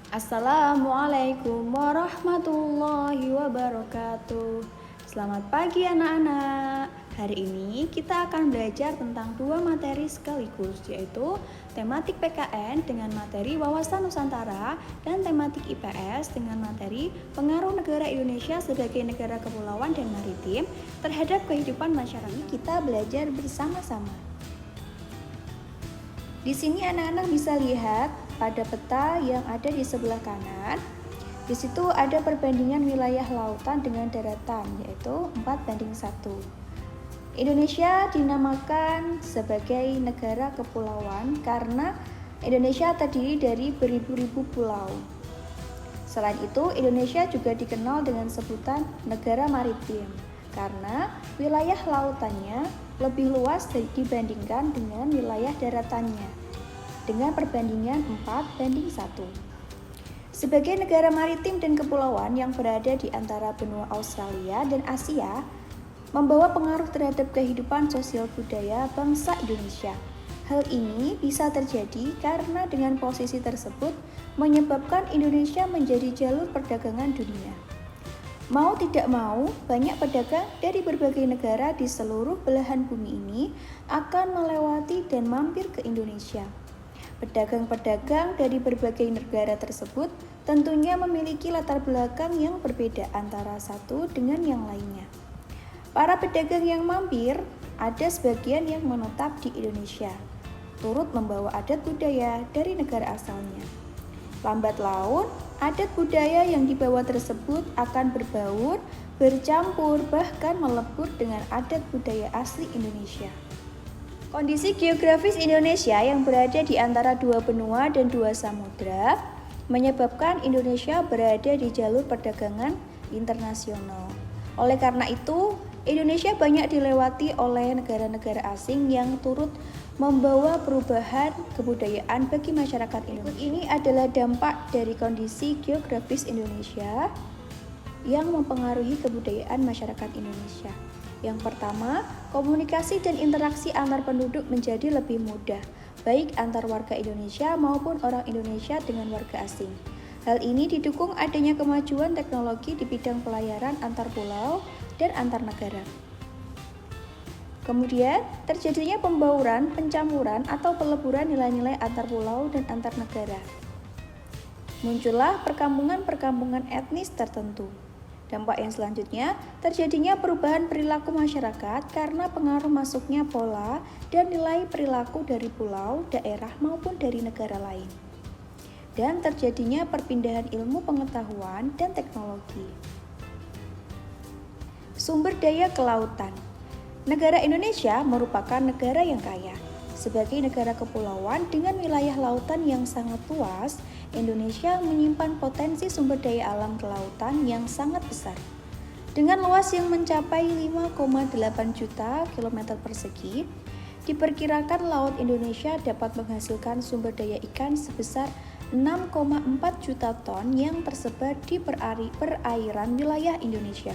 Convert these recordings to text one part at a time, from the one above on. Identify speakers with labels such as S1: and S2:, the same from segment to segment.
S1: Assalamualaikum warahmatullahi wabarakatuh. Selamat pagi anak-anak. Hari ini kita akan belajar tentang dua materi sekaligus, yaitu tematik PKN dengan materi wawasan Nusantara dan tematik IPS dengan materi pengaruh negara Indonesia sebagai negara kepulauan dan maritim terhadap kehidupan masyarakat. Kita belajar bersama-sama. Di sini anak-anak bisa lihat pada peta yang ada di sebelah kanan. Di situ ada perbandingan wilayah lautan dengan daratan, yaitu 4:1. Indonesia dinamakan sebagai negara kepulauan karena Indonesia terdiri dari beribu-ribu pulau. Selain itu, Indonesia juga dikenal dengan sebutan negara maritim karena wilayah lautannya lebih luas dibandingkan dengan wilayah daratannya dengan perbandingan 4:1. Sebagai negara maritim dan kepulauan yang berada di antara benua Australia dan Asia, membawa pengaruh terhadap kehidupan sosial budaya bangsa Indonesia. Hal ini bisa terjadi karena dengan posisi tersebut menyebabkan Indonesia menjadi jalur perdagangan dunia. Mau tidak mau, banyak pedagang dari berbagai negara di seluruh belahan bumi ini akan melewati dan mampir ke Indonesia. Pedagang-pedagang dari berbagai negara tersebut tentunya memiliki latar belakang yang berbeda antara satu dengan yang lainnya. Para pedagang yang mampir, ada sebagian yang menetap di Indonesia, turut membawa adat budaya dari negara asalnya. Lambat laun, adat budaya yang dibawa tersebut akan berbaur, bercampur, bahkan melebur dengan adat budaya asli Indonesia. Kondisi geografis Indonesia yang berada di antara dua benua dan dua samudra menyebabkan Indonesia berada di jalur perdagangan internasional. Oleh karena itu, Indonesia banyak dilewati oleh negara-negara asing yang turut membawa perubahan kebudayaan bagi masyarakat Indonesia. Ini adalah dampak dari kondisi geografis Indonesia yang mempengaruhi kebudayaan masyarakat Indonesia. Yang pertama, komunikasi dan interaksi antar penduduk menjadi lebih mudah, baik antar warga Indonesia maupun orang Indonesia dengan warga asing. Hal ini didukung adanya kemajuan teknologi di bidang pelayaran antar pulau dan antar negara. Kemudian, terjadinya pembauran, pencampuran, atau peleburan nilai-nilai antar pulau dan antar negara. Muncullah perkampungan-perkampungan etnis tertentu. Dampak yang selanjutnya, terjadinya perubahan perilaku masyarakat karena pengaruh masuknya pola dan nilai perilaku dari pulau, daerah, maupun dari negara lain. Dan terjadinya perpindahan ilmu pengetahuan dan teknologi. Sumber daya kelautan. Negara Indonesia merupakan negara yang kaya. Sebagai negara kepulauan dengan wilayah lautan yang sangat luas, Indonesia menyimpan potensi sumber daya alam kelautan yang sangat besar. Dengan luas yang mencapai 5,8 juta km persegi, diperkirakan Laut Indonesia dapat menghasilkan sumber daya ikan sebesar 6,4 juta ton yang tersebar di perairan wilayah Indonesia.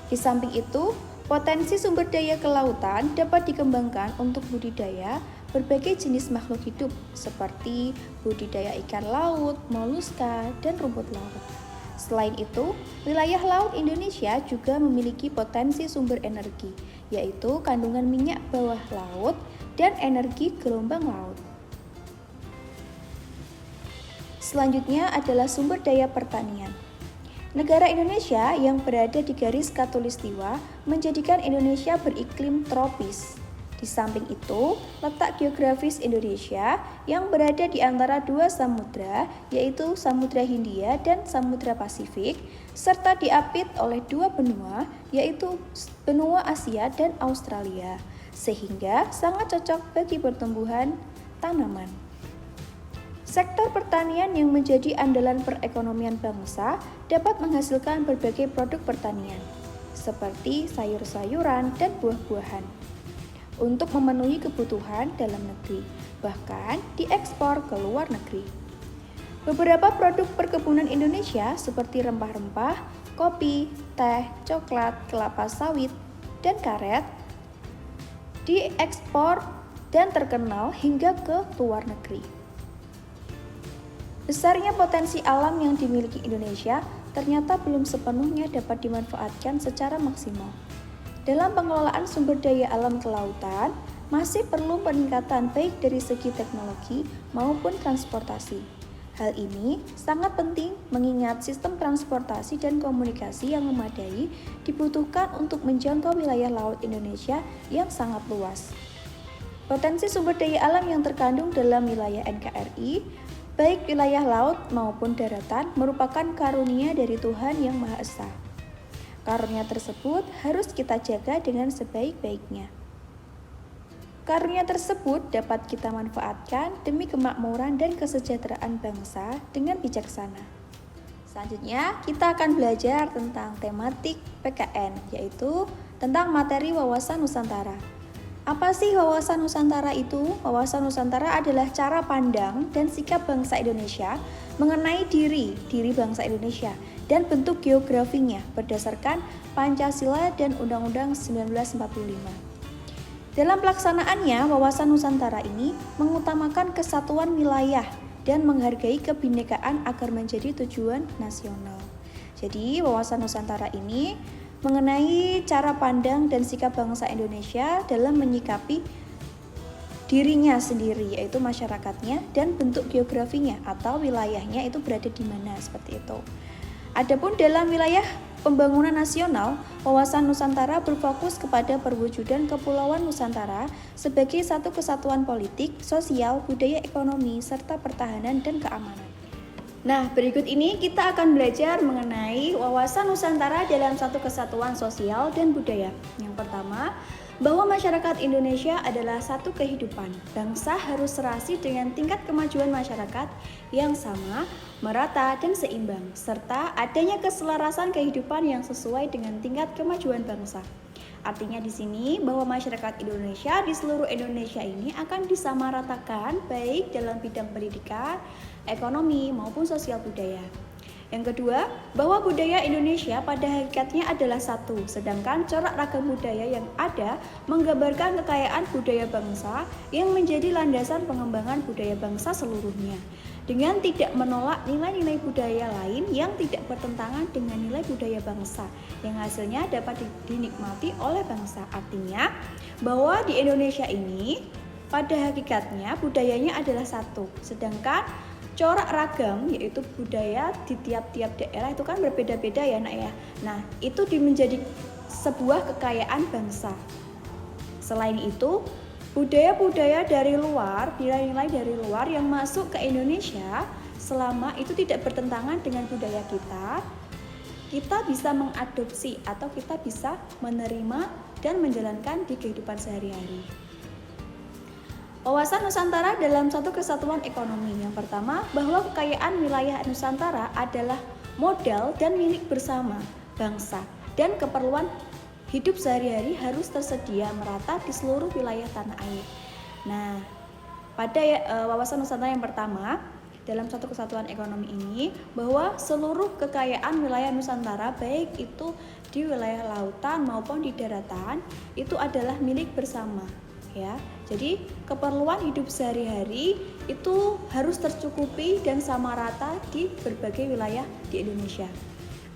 S1: Di samping itu, potensi sumber daya kelautan dapat dikembangkan untuk budidaya berbagai jenis makhluk hidup seperti budidaya ikan laut, moluska, dan rumput laut. Selain itu, wilayah laut Indonesia juga memiliki potensi sumber energi, yaitu kandungan minyak bawah laut dan energi gelombang laut. Selanjutnya adalah sumber daya pertanian. Negara Indonesia yang berada di garis khatulistiwa menjadikan Indonesia beriklim tropis. Di samping itu, letak geografis Indonesia yang berada di antara dua samudra, yaitu Samudra Hindia dan Samudra Pasifik, serta diapit oleh dua benua, yaitu benua Asia dan Australia, sehingga sangat cocok bagi pertumbuhan tanaman. Sektor pertanian yang menjadi andalan perekonomian bangsa dapat menghasilkan berbagai produk pertanian, seperti sayur-sayuran dan buah-buahan, untuk memenuhi kebutuhan dalam negeri, bahkan diekspor ke luar negeri. Beberapa produk perkebunan Indonesia seperti rempah-rempah, kopi, teh, coklat, kelapa sawit, dan karet diekspor dan terkenal hingga ke luar negeri. Besarnya potensi alam yang dimiliki Indonesia ternyata belum sepenuhnya dapat dimanfaatkan secara maksimal. Dalam pengelolaan sumber daya alam kelautan, masih perlu peningkatan baik dari segi teknologi maupun transportasi. Hal ini sangat penting mengingat sistem transportasi dan komunikasi yang memadai dibutuhkan untuk menjangkau wilayah laut Indonesia yang sangat luas. Potensi sumber daya alam yang terkandung dalam wilayah NKRI, baik wilayah laut maupun daratan, merupakan karunia dari Tuhan Yang Maha Esa. Karunia tersebut harus kita jaga dengan sebaik-baiknya. Karunia tersebut dapat kita manfaatkan demi kemakmuran dan kesejahteraan bangsa dengan bijaksana. Selanjutnya, kita akan belajar tentang tematik PKN, yaitu tentang materi wawasan Nusantara. Apa sih wawasan Nusantara itu? Wawasan Nusantara adalah cara pandang dan sikap bangsa Indonesia mengenai diri bangsa Indonesia dan bentuk geografinya berdasarkan Pancasila dan Undang-Undang 1945. Dalam pelaksanaannya, wawasan Nusantara ini mengutamakan kesatuan wilayah dan menghargai kebinekaan agar menjadi tujuan nasional. Jadi, wawasan Nusantara ini mengenai cara pandang dan sikap bangsa Indonesia dalam menyikapi dirinya sendiri, yaitu masyarakatnya, dan bentuk geografinya atau wilayahnya itu berada di mana, seperti itu. Adapun dalam wilayah pembangunan nasional, wawasan Nusantara berfokus kepada perwujudan Kepulauan Nusantara sebagai satu kesatuan politik, sosial, budaya, ekonomi, serta pertahanan dan keamanan. Nah, berikut ini kita akan belajar mengenai wawasan Nusantara dalam satu kesatuan sosial dan budaya. Yang pertama, bahwa masyarakat Indonesia adalah satu kehidupan. Bangsa harus serasi dengan tingkat kemajuan masyarakat yang sama, merata, dan seimbang, serta adanya keselarasan kehidupan yang sesuai dengan tingkat kemajuan bangsa. Artinya di sini bahwa masyarakat Indonesia di seluruh Indonesia ini akan disamaratakan baik dalam bidang pendidikan, ekonomi maupun sosial budaya. Yang kedua, bahwa budaya Indonesia pada hakikatnya adalah satu, sedangkan corak ragam budaya yang ada menggambarkan kekayaan budaya bangsa yang menjadi landasan pengembangan budaya bangsa seluruhnya, dengan tidak menolak nilai-nilai budaya lain yang tidak bertentangan dengan nilai budaya bangsa, yang hasilnya dapat dinikmati oleh bangsa. Artinya, bahwa di Indonesia ini pada hakikatnya budayanya adalah satu, sedangkan corak ragam yaitu budaya di tiap-tiap daerah itu kan berbeda-beda ya nak ya. Nah, itu menjadi sebuah kekayaan bangsa. Selain itu, budaya-budaya dari luar, nilai-nilai dari luar yang masuk ke Indonesia selama itu tidak bertentangan dengan budaya kita bisa mengadopsi atau kita bisa menerima dan menjalankan di kehidupan sehari-hari. Wawasan Nusantara dalam satu kesatuan ekonomi. Yang pertama, bahwa kekayaan wilayah Nusantara adalah modal dan milik bersama bangsa dan keperluan hidup sehari-hari harus tersedia merata di seluruh wilayah tanah air. Nah, pada wawasan Nusantara yang pertama, dalam satu kesatuan ekonomi ini, bahwa seluruh kekayaan wilayah Nusantara baik itu di wilayah lautan maupun di daratan itu adalah milik bersama. Ya, jadi keperluan hidup sehari-hari itu harus tercukupi dan sama rata di berbagai wilayah di Indonesia.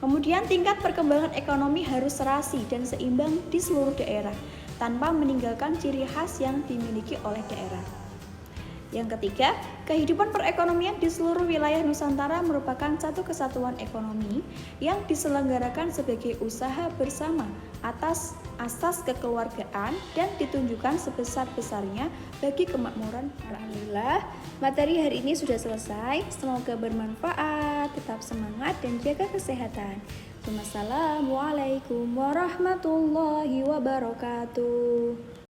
S1: Kemudian tingkat perkembangan ekonomi harus serasi dan seimbang di seluruh daerah tanpa meninggalkan ciri khas yang dimiliki oleh daerah. Yang ketiga, kehidupan perekonomian di seluruh wilayah Nusantara merupakan satu kesatuan ekonomi yang diselenggarakan sebagai usaha bersama atas asas kekeluargaan dan ditunjukkan sebesar-besarnya bagi kemakmuran. Alhamdulillah, materi hari ini sudah selesai. Semoga bermanfaat, tetap semangat dan jaga kesehatan. Wassalamualaikum warahmatullahi wabarakatuh.